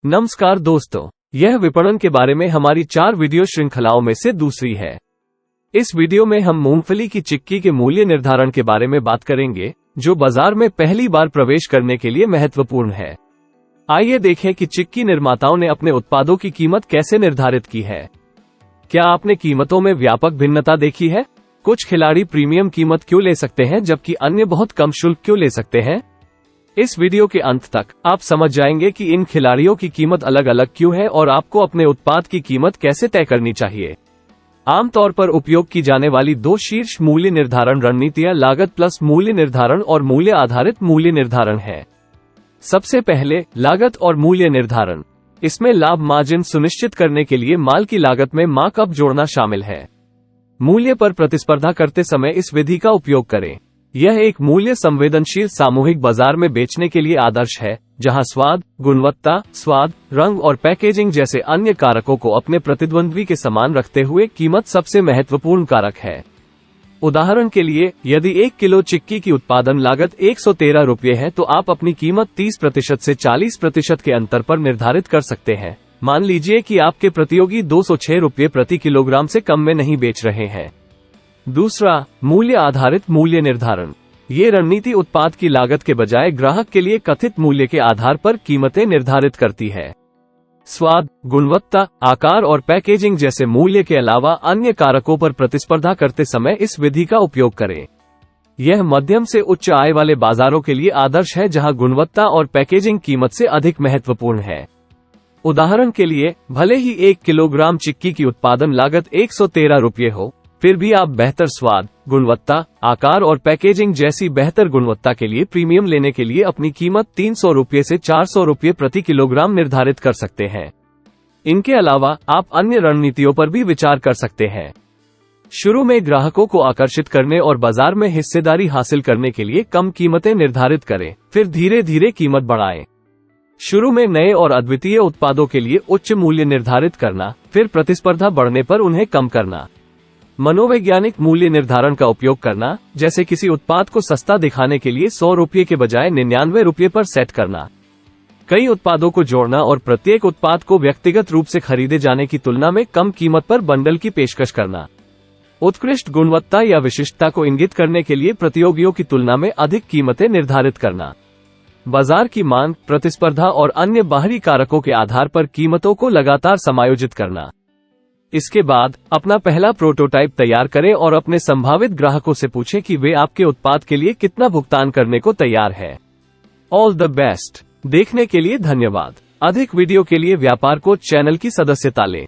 नमस्कार दोस्तों, यह विपणन के बारे में हमारी 4 वीडियो श्रृंखलाओं में से दूसरी है। इस वीडियो में हम मूंगफली की चिक्की के मूल्य निर्धारण के बारे में बात करेंगे, जो बाजार में पहली बार प्रवेश करने के लिए महत्वपूर्ण है। आइए देखें कि चिक्की निर्माताओं ने अपने उत्पादों की कीमत कैसे निर्धारित की है। क्या आपने कीमतों में व्यापक भिन्नता देखी है? कुछ खिलाड़ी प्रीमियम कीमत क्यों ले सकते हैं जबकि अन्य बहुत कम शुल्क क्यों ले सकते हैं? इस वीडियो के अंत तक आप समझ जाएंगे कि इन खिलाड़ियों की कीमत अलग अलग क्यों है और आपको अपने उत्पाद की कीमत कैसे तय करनी चाहिए। आमतौर पर उपयोग की जाने वाली 2 शीर्ष मूल्य निर्धारण रणनीतियां लागत प्लस मूल्य निर्धारण और मूल्य आधारित मूल्य निर्धारण है। सबसे पहले लागत और मूल्य निर्धारण। इसमें लाभ मार्जिन सुनिश्चित करने के लिए माल की लागत में मार्कअप जोड़ना शामिल है। मूल्य पर प्रतिस्पर्धा करते समय इस विधि का उपयोग करें। यह एक मूल्य संवेदनशील सामूहिक बाजार में बेचने के लिए आदर्श है, जहां स्वाद, गुणवत्ता, स्वाद, रंग और पैकेजिंग जैसे अन्य कारकों को अपने प्रतिद्वंद्वी के समान रखते हुए कीमत सबसे महत्वपूर्ण कारक है। उदाहरण के लिए, यदि 1 किलो चिक्की की उत्पादन लागत 113 रुपये है तो आप अपनी कीमत 30% से 40% के अंतर पर निर्धारित कर सकते हैं। मान लीजिए कि आपके प्रतियोगी 206 रुपये प्रति किलोग्राम से कम में नहीं बेच रहे हैं। दूसरा, मूल्य आधारित मूल्य निर्धारण। ये रणनीति उत्पाद की लागत के बजाय ग्राहक के लिए कथित मूल्य के आधार पर कीमतें निर्धारित करती है। स्वाद, गुणवत्ता, आकार और पैकेजिंग जैसे मूल्य के अलावा अन्य कारकों पर प्रतिस्पर्धा करते समय इस विधि का उपयोग करें। यह मध्यम से उच्च आय वाले बाजारों के लिए आदर्श है, जहां गुणवत्ता और पैकेजिंग कीमत से अधिक महत्वपूर्ण है। उदाहरण के लिए, भले ही 1 किलोग्राम चिक्की की उत्पादन लागत 113 रुपये हो, फिर भी आप बेहतर स्वाद, गुणवत्ता, आकार और पैकेजिंग जैसी बेहतर गुणवत्ता के लिए प्रीमियम लेने के लिए अपनी कीमत 300 रुपये से 400 रुपये प्रति किलोग्राम निर्धारित कर सकते हैं। इनके अलावा आप अन्य रणनीतियों पर भी विचार कर सकते हैं। शुरू में ग्राहकों को आकर्षित करने और बाजार में हिस्सेदारी हासिल करने के लिए कम कीमतें निर्धारित करें, फिर धीरे धीरे कीमत बढ़ाएं। शुरू में नए और अद्वितीय उत्पादों के लिए उच्च मूल्य निर्धारित करना, फिर प्रतिस्पर्धा बढ़ने पर उन्हें कम करना। मनोवैज्ञानिक मूल्य निर्धारण का उपयोग करना, जैसे किसी उत्पाद को सस्ता दिखाने के लिए 100 रुपये के बजाय 99 रुपये पर सेट करना। कई उत्पादों को जोड़ना और प्रत्येक उत्पाद को व्यक्तिगत रूप से खरीदे जाने की तुलना में कम कीमत पर बंडल की पेशकश करना। उत्कृष्ट गुणवत्ता या विशिष्टता को इंगित करने के लिए प्रतियोगियों की तुलना में अधिक कीमतें निर्धारित करना। बाजार की मांग, प्रतिस्पर्धा और अन्य बाहरी कारकों के आधार पर कीमतों को लगातार समायोजित करना। इसके बाद अपना पहला प्रोटोटाइप तैयार करें और अपने संभावित ग्राहकों से पूछें कि वे आपके उत्पाद के लिए कितना भुगतान करने को तैयार है। All the best. देखने के लिए धन्यवाद। अधिक वीडियो के लिए व्यापार कोच चैनल की सदस्यता लें।